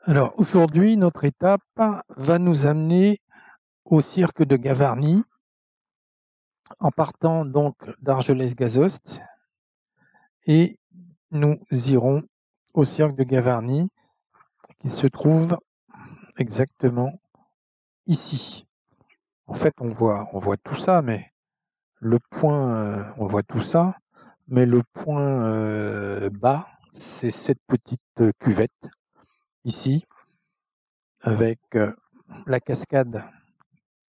Alors aujourd'hui, notre étape va nous amener au cirque de Gavarnie, en partant donc d'Argelès-Gazost, et nous irons au cirque de Gavarnie qui se trouve exactement ici. En fait, on voit tout ça, mais le point, on voit tout ça, mais le point bas, c'est cette petite cuvette ici, avec la cascade,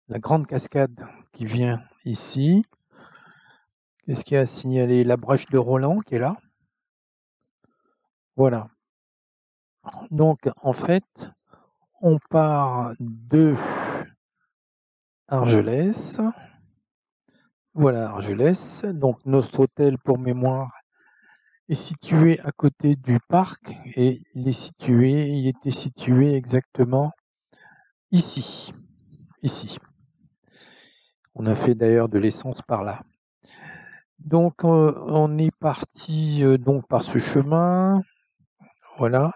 la grande cascade qui vient ici. Qu'est-ce qu'il y a à signaler? La brèche de Roland qui est là. Voilà. Donc, en fait, on part de Argelès. Voilà, Argelès. Donc, notre hôtel, pour mémoire, est situé à côté du parc et il était situé exactement ici. Ici. On a fait d'ailleurs de l'essence par là. Donc, on est parti donc par ce chemin. Voilà.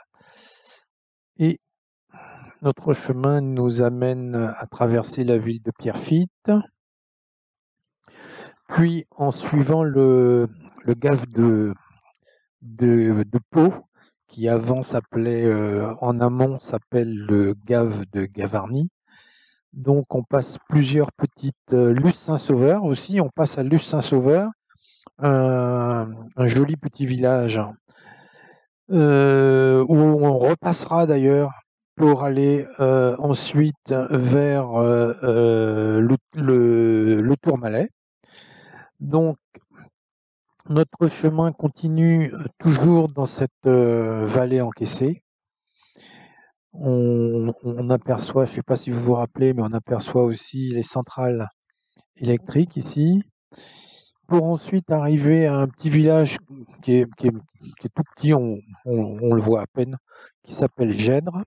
Et notre chemin nous amène à traverser la ville de Pierrefitte, puis en suivant le gave de Pau, qui avant s'appelait, en amont s'appelle le gave de Gavarnie. Donc on passe plusieurs petites Luce-Saint-Sauveur aussi, on passe à Luce-Saint-Sauveur, un joli petit village où on repassera d'ailleurs pour aller ensuite vers le Tourmalet. Donc, notre chemin continue toujours dans cette vallée encaissée. On aperçoit, je ne sais pas si vous vous rappelez, mais on aperçoit aussi les centrales électriques ici, pour ensuite arriver à un petit village qui est tout petit, on le voit à peine, qui s'appelle Gèdre.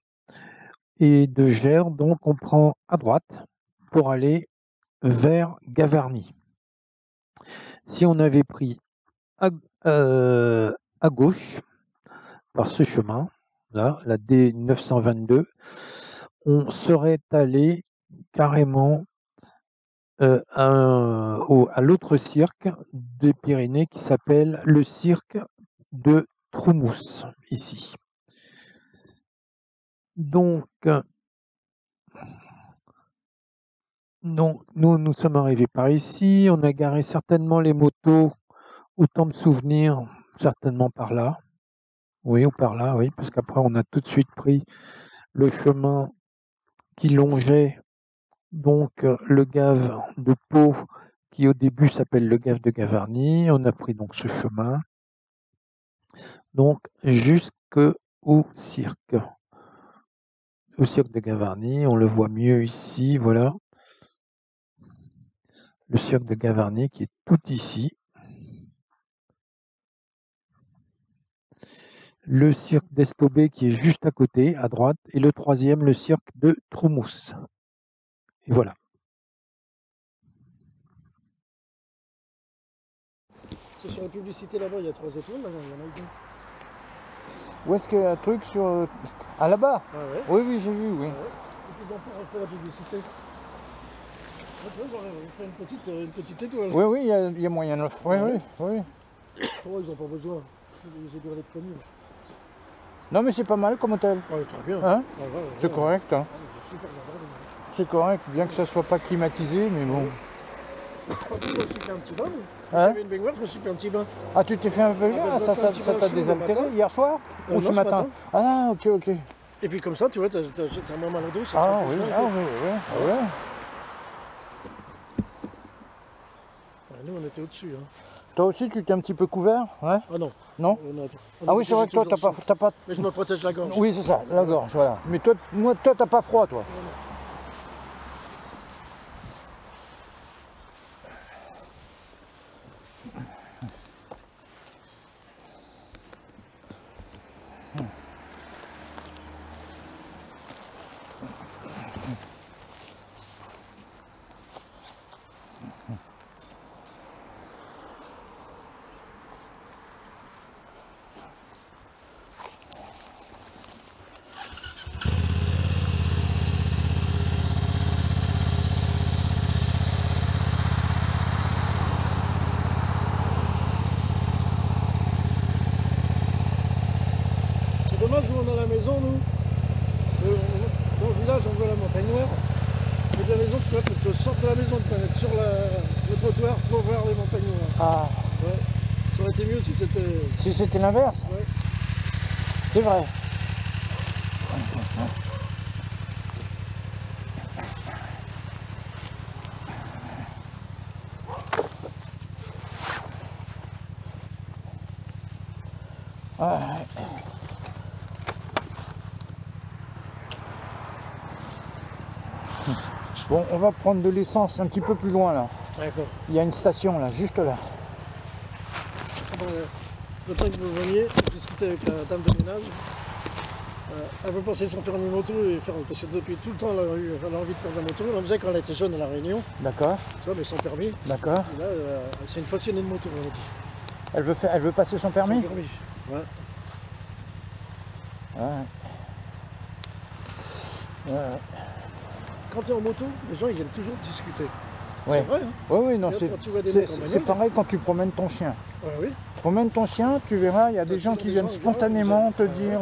Et de Gèdre, donc, on prend à droite pour aller vers Gavarnie. Si on avait pris à gauche, par ce chemin, là, la D922, on serait allé carrément à l'autre cirque des Pyrénées qui s'appelle le cirque de Troumous, ici. Donc, nous sommes arrivés par ici, on a garé certainement les motos, autant me souvenir, certainement par là. Oui, ou par là, oui, parce qu'après on a tout de suite pris le chemin qui longeait donc le gave de Pau, qui au début s'appelle le gave de Gavarnie. On a pris donc ce chemin, donc jusqu'au cirque. Au cirque de Gavarnie, on le voit mieux ici, voilà. Le cirque de Gavarnie qui est tout ici. Le cirque d'Estobé qui est juste à côté, à droite, et le troisième, le cirque de Troumous. Et voilà. Sur la publicité là-bas, il y a 3 étoiles, là, il y en a eu deux. Où est-ce qu'il y a un truc sur... Ah, là-bas? Ah ouais. Oui, oui, j'ai vu, oui. Ah ouais. Et puis bon, on fait la publicité. On fait une petite étoile. Oui, oui, il y a moyen de le faire. Oui, oui, oui. Oh, ils n'ont pas besoin. Ils ont duré les premiers. Non, mais c'est pas mal comme hôtel. Ah, très bien. Hein? Ah, ouais, C'est correct, hein. Super bien. C'est correct, bien que ça soit pas climatisé, mais bon. Moi aussi, fait un petit bain. Hein? J'avais une baignoire, je me suis fait un petit bain. Ah, tu t'es fait un peu bien? Ah, bah, Ça t'a désaltéré hier soir? Ou non, ce matin? Ah, ok, ok. Et puis comme ça, tu vois, t'as moins mal au dos. Ah oui, ah oui, oui, oui. Nous, on était au-dessus. Hein. Toi aussi, tu t'es un petit peu couvert? Ouais? Ah non. Non? Ah oui, c'est vrai que toi, t'as pas... Mais je me protège la gorge. Oui, c'est ça, la gorge, voilà. Mais toi, t'as pas froid, toi? de la maison, tu vois, faut que je sorte de la maison pour être sur le trottoir pour voir les montagnes noires. Ah, Ouais. Ça aurait été mieux si c'était... si c'était l'inverse, Ouais. c'est vrai. Ah, ouais. Bon, on va prendre de l'essence un petit peu plus loin là. D'accord. Il y a une station là, juste là. Le temps que vous veniez, j'ai discuté avec la dame de ménage. Elle veut passer son permis moto et faire, parce que depuis tout le temps elle a envie de faire de la moto. Elle en faisait quand elle était jeune à La Réunion, D'accord, tu vois, mais sans permis. d'accord. Et là, c'est une passionnée de moto, elle m'a dit. Elle veut passer son permis? Sans permis. Ouais. Ouais. Ouais. Quand tu es en moto, les gens ils viennent toujours discuter. Ouais. C'est vrai, hein? Oui, non, Regarde, quand tu vois des mecs en c'est bagnole. pareil quand tu promènes ton chien. Ouais, oui. Tu promènes ton chien, tu verras, il y a des gens toujours qui des viennent gens qui spontanément te viennent, dire,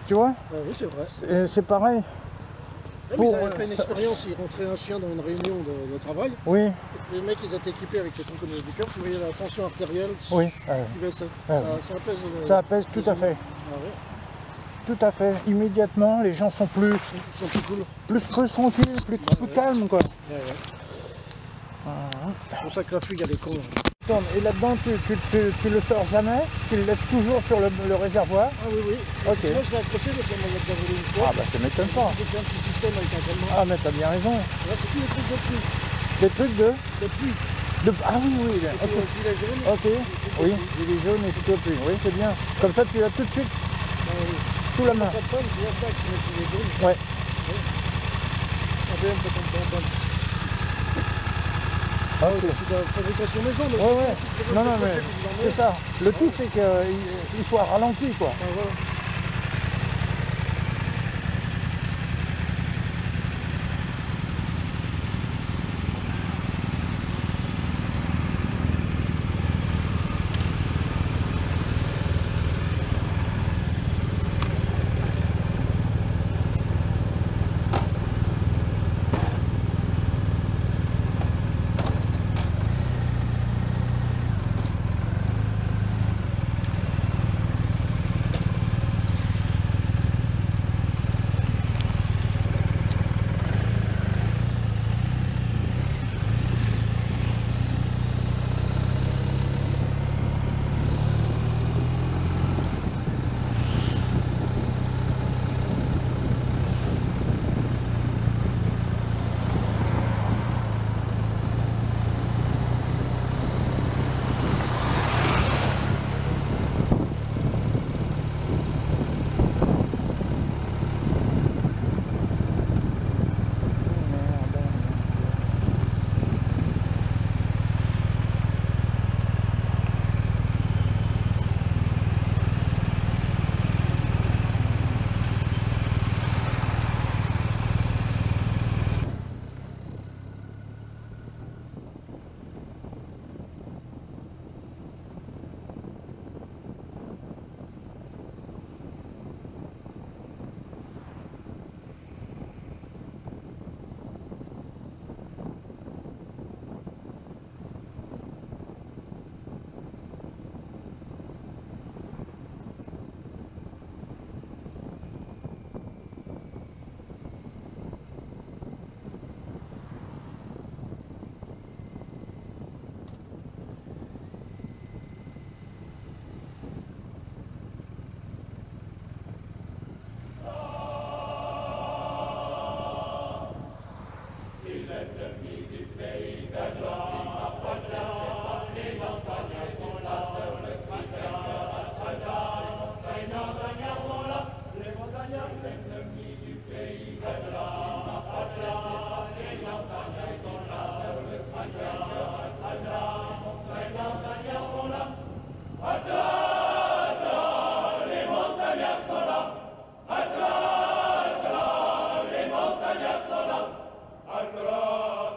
tu vois, Ouais, oui, c'est vrai. c'est pareil. Même ils avaient fait une expérience, ils rentraient un chien dans une réunion de travail. Oui, Les mecs ils étaient équipés avec les trompes du cœur, tu voyais la tension artérielle. oui, Tu vois ça. Ouais. Ça apaise. ça apaise tout à fait. Ah ouais. Tout à fait. Immédiatement, les gens sont plus Ils sont plus cool. plus tranquilles, plus calmes, quoi. Ouais, ouais. Voilà. C'est pour ça que la fugue elle est con. Attends, et là-dedans, tu le sors jamais, tu le laisses toujours sur le réservoir. Ah oui, oui. Ok. Tu vois, je l'ai accroché parce qu'on m'a déjà volé une fois. Ah bah ça m'étonne pas. J'ai fait un petit système avec un calmant. Ah mais t'as bien raison. Là, c'est tous les trucs de pluie. Des trucs De pluie. Ah oui, oui, là. Et puis Ok. le gilet jaune. Ok, oui, il est jaune et tout au plus. Oui, c'est bien. Comme ça, tu l'as tout de suite Ah oui. sous la main. Pas de panne, tu vois, tac, tu mets le gilet jaune. Ouais. ABM, ça tombe pas en panne. Ah, ok. C'est de la fabrication maison. Donc Ouais, ouais. tu peux Non, non, décrocher mais puis tu l'en c'est mets. ça. Le tout, c'est qu'il soit ralenti, quoi. Ah, voilà. Attra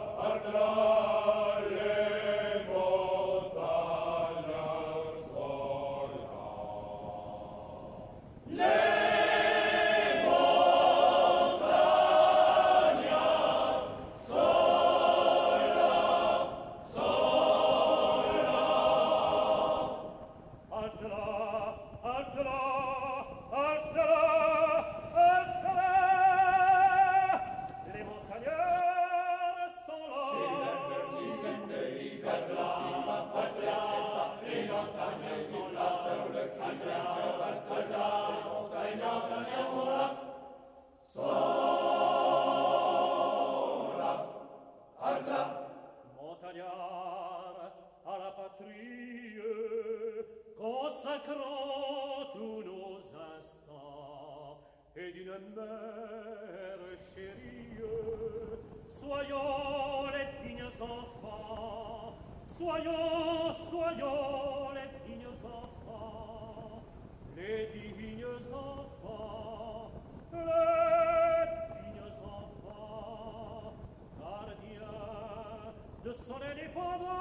enfants, soyons, soyons les dignes enfants, les dignes enfants, les dignes enfants, gardiens de son indépendance,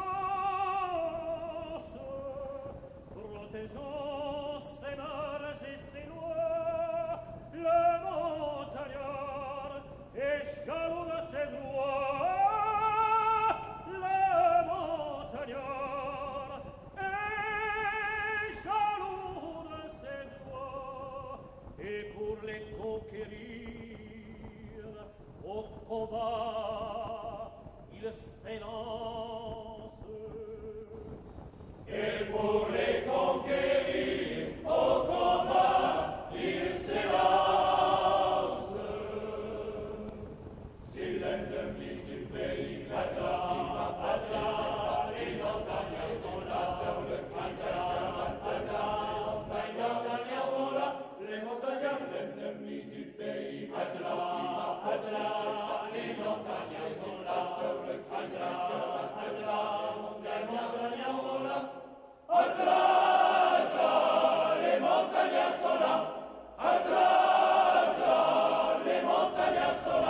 protégeant ses mœurs et ses lois, le montagnard est jaloux de ses droits. Le montagnard est jaloux de ses droits, et pour les conquérir au combat il s'élance. Et pour les conquérir au combat il s'élance. Si l'ennemi du pays craquera, les montagnards sont là, le cri sont là, les montagnards, l'ennemi du pays craquera, les montagnards sont là, le cri sont là, les montagnards sont là, les montagnards sont là,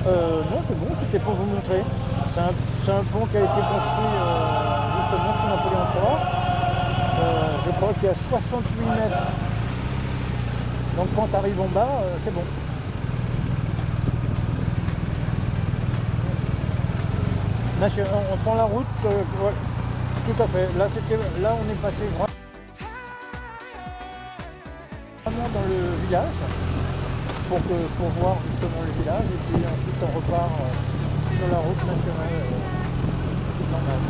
Non, c'est bon, c'était pour vous montrer. C'est un pont qui a été construit justement sous Napoléon III. Je crois qu'il y a 68 mètres. Donc quand tu arrives en bas, c'est bon. Là, on prend la route, ouais, tout à fait. Là, on est passé vraiment dans le village. Pour voir justement le village, et puis ensuite on repart sur la route nationale normale.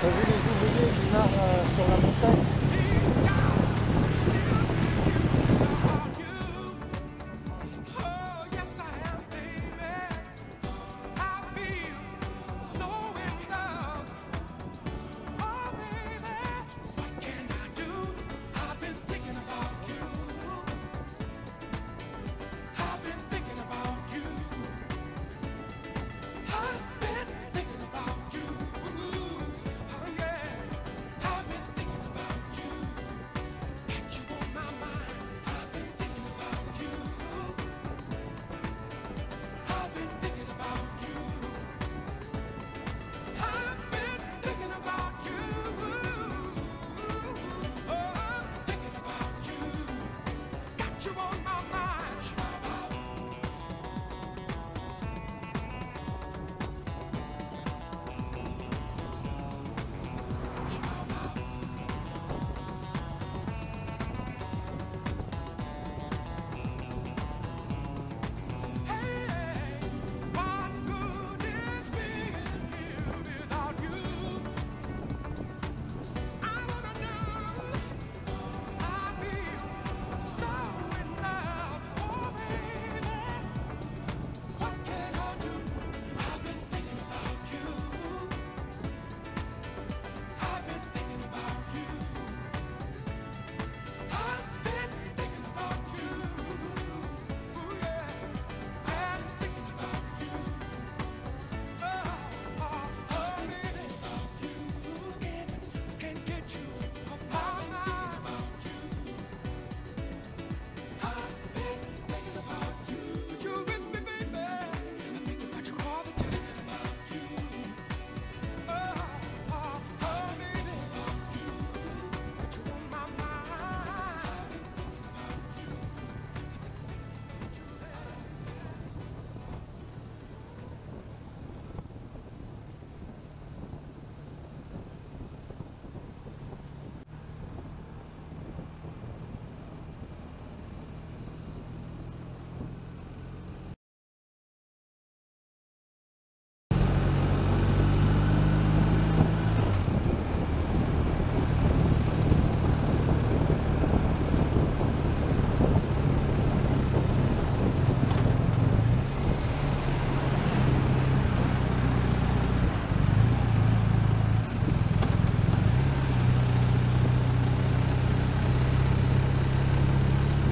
T'as vu les ouvriers qui marchent sur la montagne?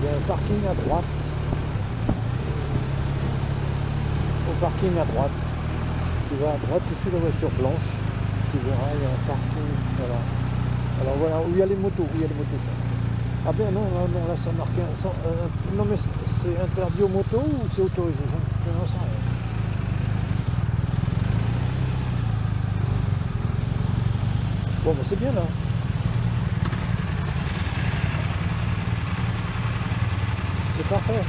y a un parking à droite. Au parking à droite. Tu vas à droite, tu suis la voiture blanche. Tu verras, il y a un parking. Voilà. Alors voilà, où il y a les motos. Où il y a les motos. Ah ben non, non, non, là ça marque non mais c'est interdit aux motos ou c'est autorisé? Je n'en sais rien. Bon ben c'est bien là. C'est parfait.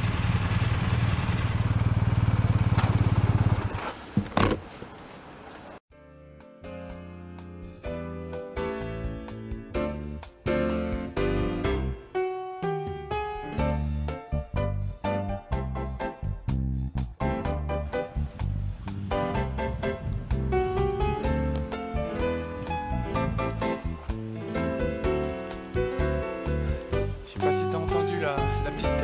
Je sais pas si t'as entendu la petite